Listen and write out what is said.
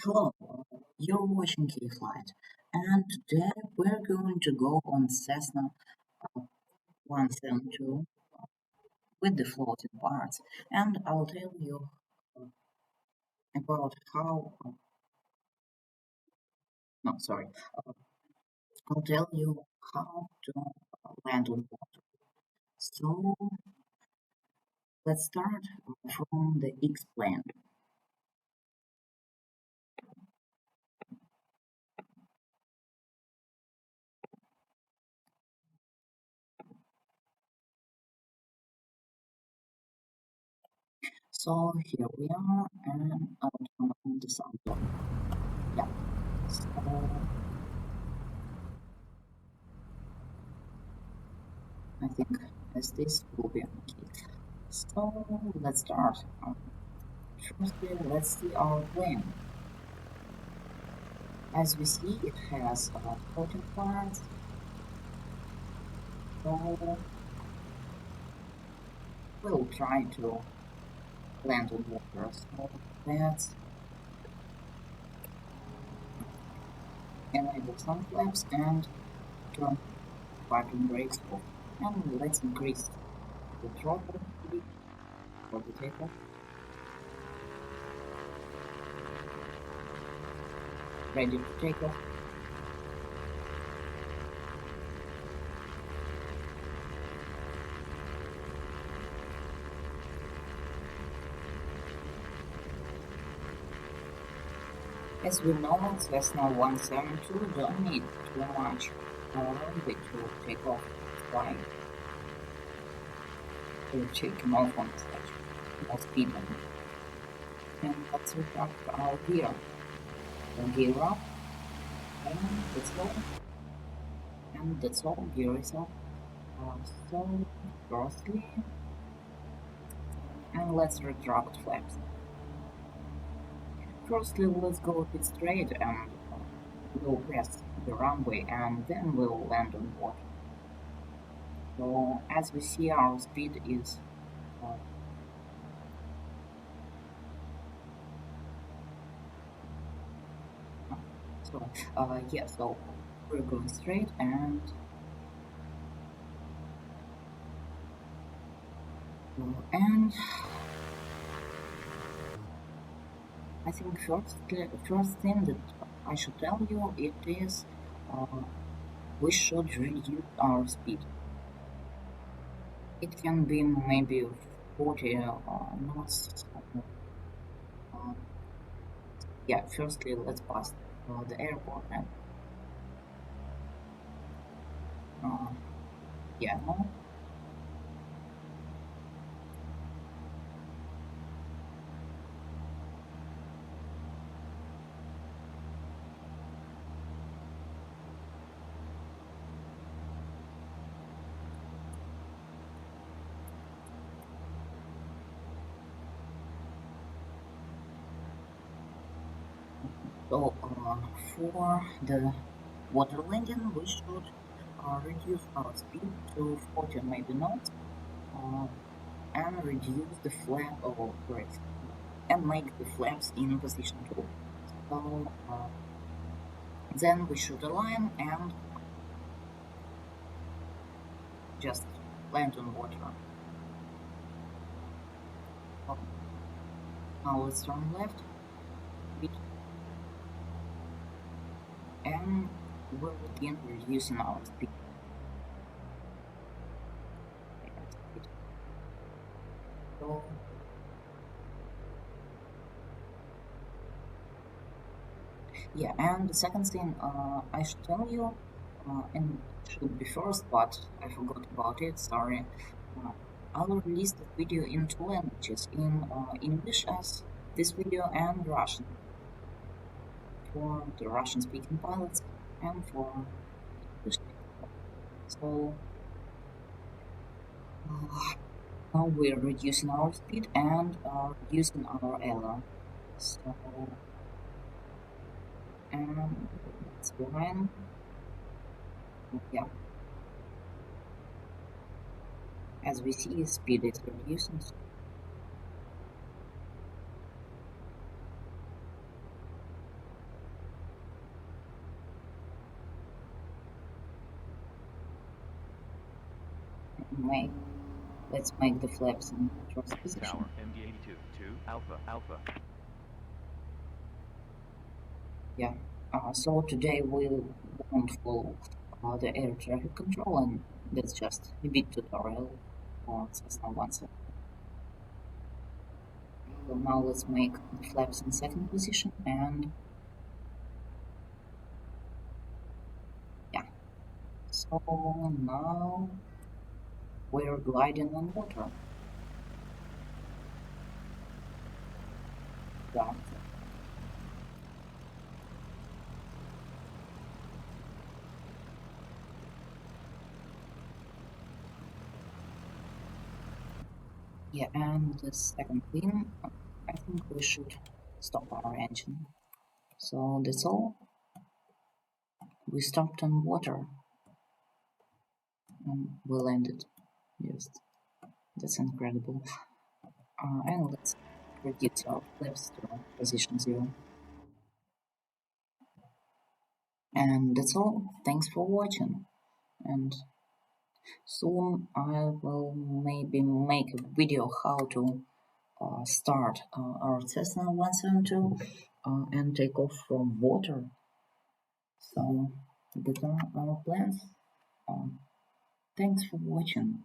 Hello, you're watching Kflight, and today we're going to go on Cessna 172 with the floating parts, and I'll tell you uh, about how. No, sorry. Uh, I'll tell you how to land on water. So let's start from the X-plane. So here we are, and I'll turn on the sound zone. Yeah. So I think as this will be okay. So let's start. Firstly, let's see our plane. As we see, it has 14 parts. So we'll try to land on water. So let's enable some flaps and turn parking brakes off. And let's increase the throttle speed for the takeoff. Ready to take off. As we know, Cessna 172 don't need too much runway to take off flying. We're taking off on the stage, no speed limit. And let's retract our gear. So gear up, and that's all. And that's all, gear is up. So, firstly, and let's retract flaps. Firstly, let's go a bit straight and we'll press the runway and then we'll land on water. So, as we see, our speed is uh, yeah, so we're going straight and I think first thing that I should tell you it is we should reduce our speed. It can be maybe 40 knots. Uh, yeah, firstly let's pass the airport and uh, yeah, no. So for the water landing, we should reduce our speed to 40 maybe knots uh, and reduce the flap of brakes and make the flaps in position 2. So then we should align and just land on water. So now let's turn left and we'll begin reducing our speed. So yeah, and the second thing I should tell you, and it should be first, but I forgot about it, sorry. I'll release the video in two languages, in English as this video and Russian, for the Russian speaking pilots and for English people. So now we're reducing our speed and reducing our error. So and that's fine. Yeah, as we see, speed is reducing. So, make. Let's make the flaps in first position. Tower MD82 2 Alpha Alpha. Yeah. So today we won't follow the air traffic control, and that's just a bit tutorial for Cessna 170. So now let's make the flaps in second position, and yeah. So now we're gliding on water. Yeah. Yeah, and the second thing, I think we should stop our engine. So that's all. We stopped on water and we landed. Yes, that's incredible. And let's reduce our flaps to position 0. And that's all. Thanks for watching. And soon I will maybe make a video how to start our Cessna 172 and take off from water. So these are our plans. Thanks for watching.